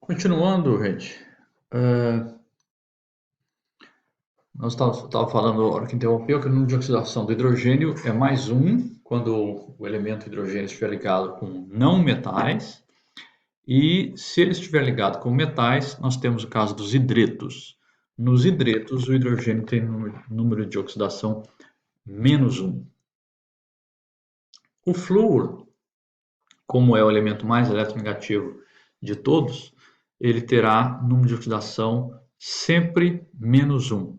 Continuando, gente, nós estávamos falando, a hora que interrompeu, que o número de oxidação do hidrogênio é mais um, quando o elemento hidrogênio estiver ligado com não metais, e se ele estiver ligado com metais, nós temos o caso dos hidretos. Nos hidretos, o hidrogênio tem número de oxidação menos um. O flúor, como é o elemento mais eletronegativo de todos, ele terá número de oxidação sempre menos um.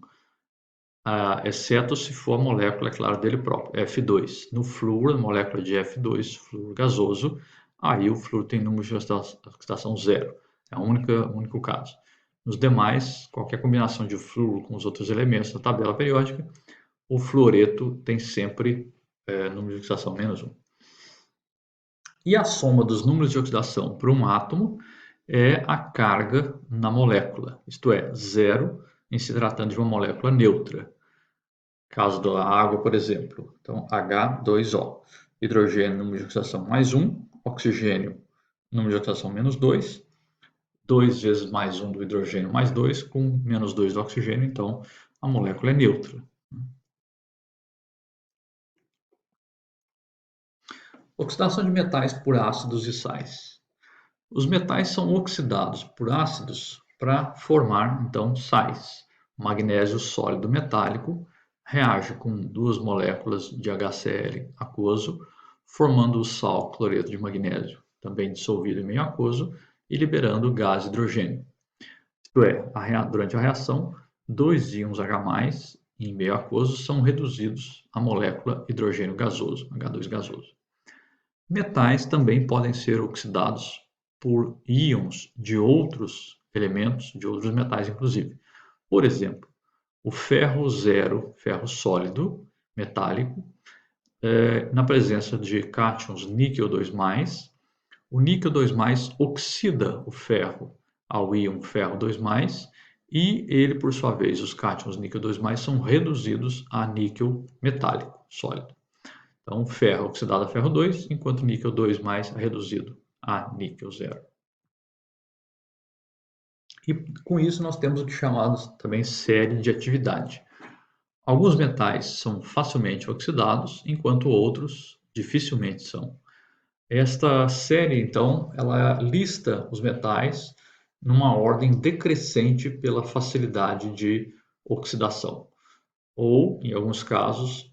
Exceto se for a molécula, é claro, dele próprio, F2. No flúor, a molécula de F2, flúor gasoso, aí o flúor tem número de oxidação zero. É o único caso. Nos demais, qualquer combinação de flúor com os outros elementos da tabela periódica, o fluoreto tem sempre número de oxidação menos um. E a soma dos números de oxidação para um átomo é a carga na molécula, isto é, zero em se tratando de uma molécula neutra. Caso da água, por exemplo. Então, H2O. Hidrogênio, número de oxidação mais 1. Oxigênio, número de oxidação menos 2. 2 vezes mais 1 do hidrogênio mais 2, com menos 2 do oxigênio. Então, a molécula é neutra. Oxidação de metais por ácidos e sais. Os metais são oxidados por ácidos para formar, então, sais. Magnésio sólido metálico reage com duas moléculas de HCl aquoso, formando o sal cloreto de magnésio, também dissolvido em meio aquoso, e liberando o gás hidrogênio. Isto é, durante a reação, dois íons H+, em meio aquoso, são reduzidos à molécula hidrogênio gasoso, H2 gasoso. Metais também podem ser oxidados por íons de outros elementos, de outros metais inclusive. Por exemplo, o ferro zero, ferro sólido, metálico, na presença de cátions níquel 2+, o níquel 2+, oxida o ferro ao íon ferro 2+, e ele, por sua vez, os cátions níquel 2+, são reduzidos a níquel metálico, sólido. Então, ferro oxidado a ferro 2, enquanto níquel 2+ é reduzido a níquel 0. E com isso nós temos o que chamamos também série de atividade. Alguns metais são facilmente oxidados, enquanto outros dificilmente são. Esta série, então, ela lista os metais numa ordem decrescente pela facilidade de oxidação, ou, em alguns casos,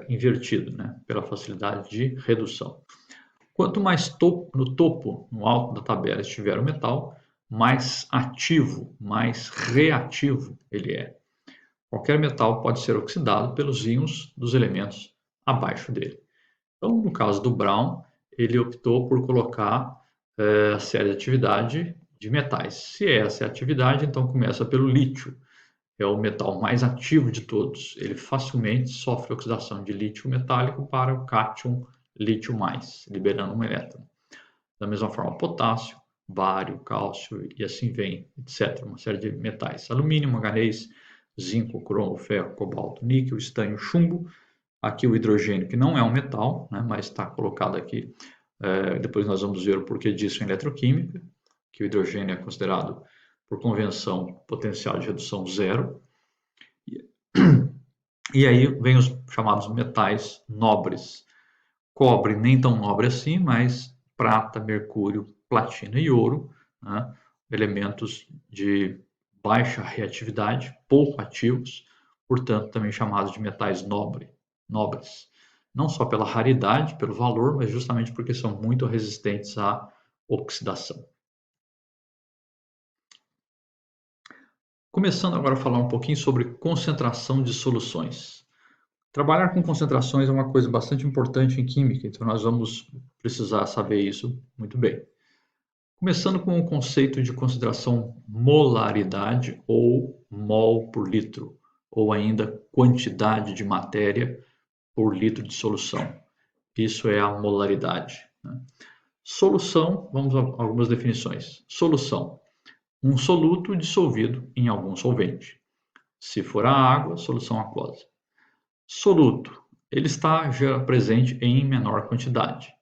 invertido, né, pela facilidade de redução. Quanto mais no topo, no alto da tabela, estiver o metal, mais ativo, mais reativo ele é. Qualquer metal pode ser oxidado pelos íons dos elementos abaixo dele. Então, no caso do Brown, ele optou por colocar a série de atividade de metais. Se essa é a atividade, então começa pelo lítio. É o metal mais ativo de todos. Ele facilmente sofre oxidação de lítio metálico para o cátion lítio+, liberando um elétron. Da mesma forma, potássio, bário, cálcio e assim vem, etc. Uma série de metais. Alumínio, manganês, zinco, cromo, ferro, cobalto, níquel, estanho, chumbo. Aqui o hidrogênio, que não é um metal, né, mas está colocado aqui. Depois nós vamos ver o porquê disso em eletroquímica, que o hidrogênio é considerado, por convenção, potencial de redução zero. E aí vem os chamados metais nobres. Cobre nem tão nobre assim, mas prata, mercúrio, platina e ouro, né, elementos de baixa reatividade, pouco ativos, portanto também chamados de metais nobres. Não só pela raridade, pelo valor, mas justamente porque são muito resistentes à oxidação. Começando agora a falar um pouquinho sobre concentração de soluções. Trabalhar com concentrações é uma coisa bastante importante em química, então nós vamos precisar saber isso muito bem. Começando com o conceito de concentração molaridade ou mol por litro, ou ainda quantidade de matéria por litro de solução. Isso é a molaridade, né? Solução, vamos a algumas definições. Solução, um soluto dissolvido em algum solvente. Se for a água, solução aquosa. Soluto, ele está já presente em menor quantidade.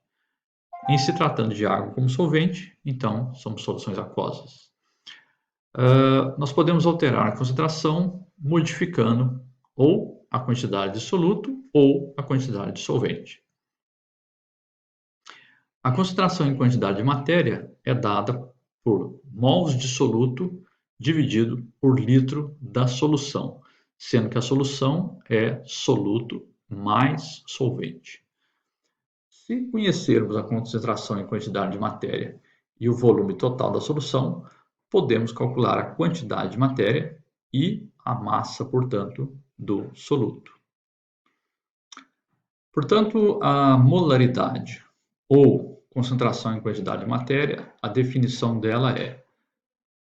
Em se tratando de água como solvente, então são soluções aquosas. Nós podemos alterar a concentração modificando ou a quantidade de soluto ou a quantidade de solvente. A concentração em quantidade de matéria é dada por mols de soluto dividido por litro da solução, sendo que a solução é soluto mais solvente. Se conhecermos a concentração em quantidade de matéria e o volume total da solução, podemos calcular a quantidade de matéria e a massa, portanto, do soluto. Portanto, a molaridade ou concentração em quantidade de matéria, a definição dela é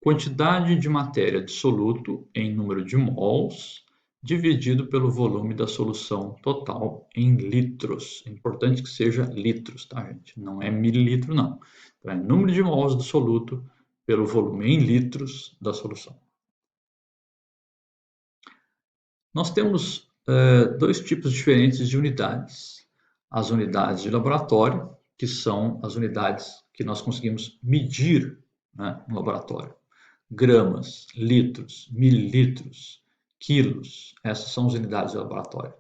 quantidade de matéria de soluto em número de mols dividido pelo volume da solução total em litros. É importante que seja litros, tá, gente? Não é mililitro, não. Então, é número de mols do soluto pelo volume em litros da solução. Nós temos dois tipos diferentes de unidades. As unidades de laboratório, que são as unidades que nós conseguimos medir, né, no laboratório. Gramas, litros, mililitros, quilos, essas são as unidades de laboratório.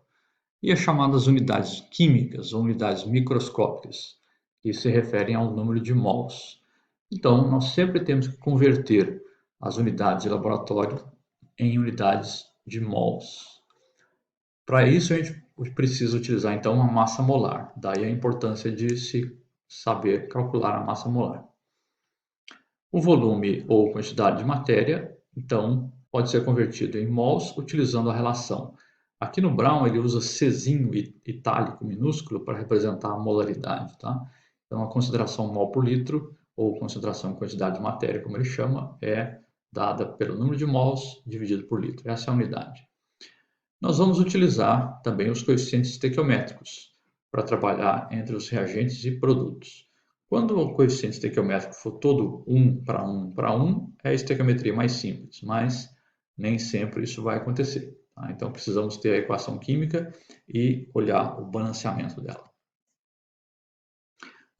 E as chamadas unidades químicas ou unidades microscópicas, que se referem ao número de mols. Então, nós sempre temos que converter as unidades de laboratório em unidades de mols. Para isso, a gente precisa utilizar, então, uma massa molar. Daí a importância de se saber calcular a massa molar. O volume ou quantidade de matéria, então, pode ser convertido em mols utilizando a relação. Aqui no Brown ele usa Czinho itálico minúsculo para representar a molaridade, tá? Então, a concentração mol por litro, ou concentração em quantidade de matéria, como ele chama, é dada pelo número de mols dividido por litro. Essa é a unidade. Nós vamos utilizar também os coeficientes estequiométricos para trabalhar entre os reagentes e produtos. Quando o coeficiente estequiométrico for todo 1 para 1 para 1, é a estequiometria mais simples, mas nem sempre isso vai acontecer. Tá? Então, precisamos ter a equação química e olhar o balanceamento dela.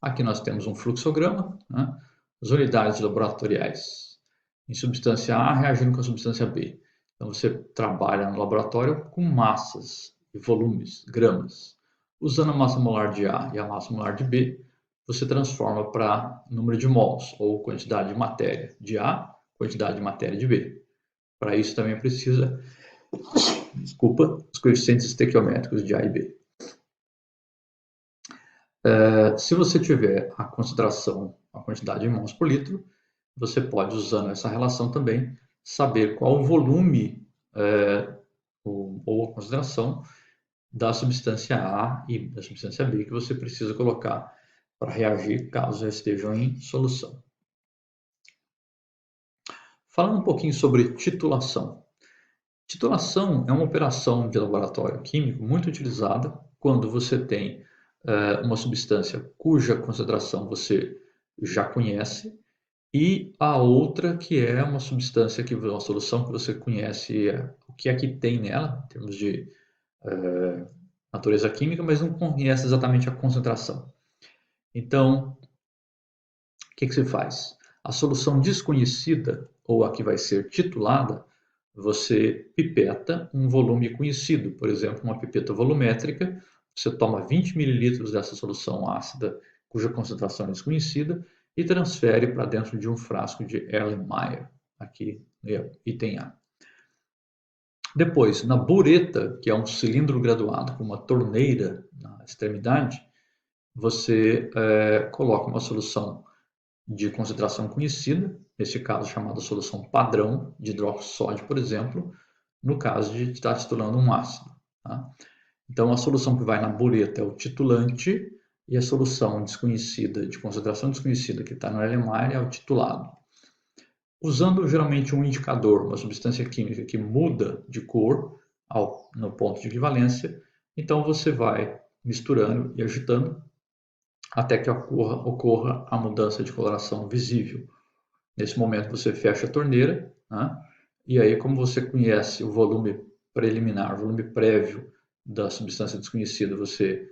Aqui nós temos um fluxograma, né? As unidades laboratoriais em substância A reagindo com a substância B. Então, você trabalha no laboratório com massas e volumes, gramas. Usando a massa molar de A e a massa molar de B, você transforma para número de mols, ou quantidade de matéria de A, quantidade de matéria de B. Para isso também precisa, os coeficientes estequiométricos de A e B. Se você tiver a concentração, a quantidade de mols por litro, você pode, usando essa relação também, saber qual o volume ou a concentração da substância A e da substância B que você precisa colocar para reagir caso estejam em solução. Falando um pouquinho sobre titulação. Titulação é uma operação de laboratório químico muito utilizada quando você tem uma substância cuja concentração você já conhece e a outra que é uma substância, uma solução que você conhece o que é que tem nela, em termos de natureza química, mas não conhece exatamente a concentração. Então, o que se faz? A solução desconhecida, ou a que vai ser titulada, você pipeta um volume conhecido, por exemplo, uma pipeta volumétrica, você toma 20 ml dessa solução ácida, cuja concentração é desconhecida, e transfere para dentro de um frasco de Erlenmeyer, aqui no item A. Depois, na bureta, que é um cilindro graduado com uma torneira na extremidade, você coloca uma solução de concentração conhecida, nesse caso chamada solução padrão de hidróxido de sódio, por exemplo, no caso de estar titulando um ácido. Tá? Então, a solução que vai na bureta é o titulante e a solução desconhecida, de concentração desconhecida, que está no Erlenmeyer, é o titulado. Usando geralmente um indicador, uma substância química que muda de cor no ponto de equivalência, então você vai misturando e agitando até que ocorra a mudança de coloração visível. Nesse momento você fecha a torneira, né? E aí, como você conhece o volume preliminar, o volume prévio da substância desconhecida, você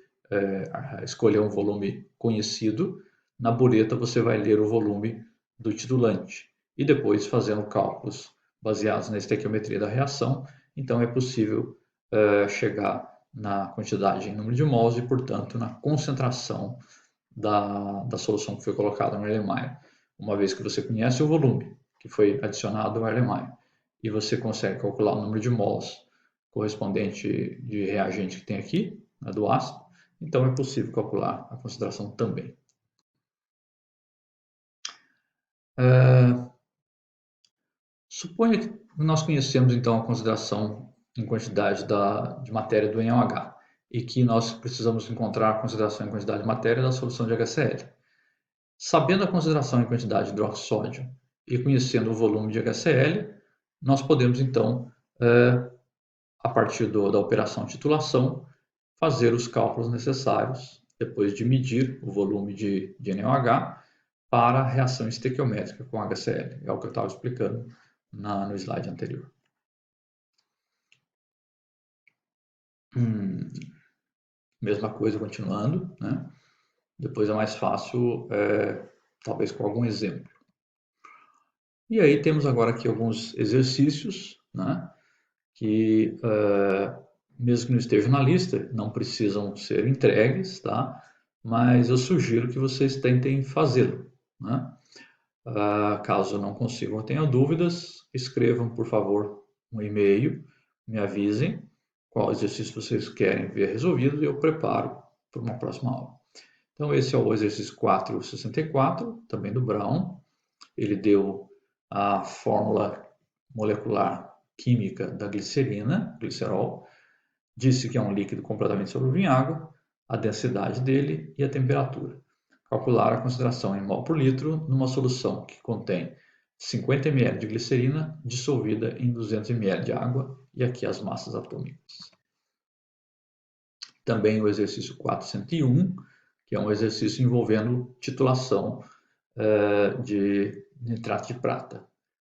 escolheu um volume conhecido, na bureta você vai ler o volume do titulante. e depois fazendo cálculos baseados na estequiometria da reação, então é possível chegar na quantidade em número de mols e, portanto, na concentração da solução que foi colocada no Erlenmeyer. Uma vez que você conhece o volume que foi adicionado ao Erlenmeyer e você consegue calcular o número de mols correspondente de reagente que tem aqui, né, do ácido, então é possível calcular a concentração também. Suponha que nós conhecemos então a concentração em quantidade de matéria do NaOH e que nós precisamos encontrar a concentração em quantidade de matéria da solução de HCl. Sabendo a concentração em quantidade de hidroxódio e conhecendo o volume de HCl, nós podemos então, a partir da operação titulação, fazer os cálculos necessários, depois de medir o volume de NaOH, para a reação estequiométrica com HCl. É o que eu estava explicando no slide anterior. Mesma coisa continuando, né? Depois é mais fácil, talvez com algum exemplo. E aí temos agora aqui alguns exercícios, né? Que, mesmo que não estejam na lista, não precisam ser entregues, tá? Mas eu sugiro que vocês tentem fazê-lo, né? Caso não consigam ou tenham dúvidas, escrevam, por favor, um e-mail, me avisem qual exercício vocês querem ver resolvido e eu preparo para uma próxima aula. Então, esse é o exercício 464, também do Brown. Ele deu a fórmula molecular química da glicerina, glicerol, disse que é um líquido completamente solúvel em água, a densidade dele e a temperatura. Calcular a concentração em mol por litro numa solução que contém 50 ml de glicerina dissolvida em 200 ml de água, e aqui as massas atômicas. Também o exercício 401, que é um exercício envolvendo titulação de nitrato de prata,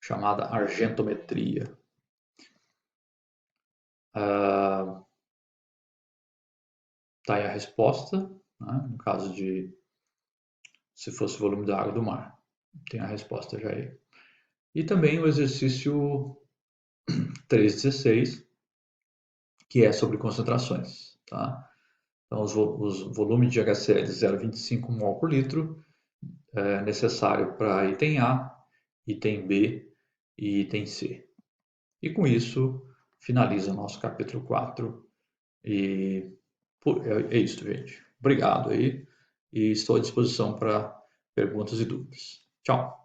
chamada argentometria. Está aí a resposta, né? No caso de se fosse o volume da água do mar. Tem a resposta já aí. E também o exercício 316, que é sobre concentrações. Tá? Então, os volumes de HCl 0,25 mol por litro é necessário para item A, item B e item C. E com isso, finaliza o nosso capítulo 4. E é isso, gente. Obrigado aí. E estou à disposição para perguntas e dúvidas. Tchau!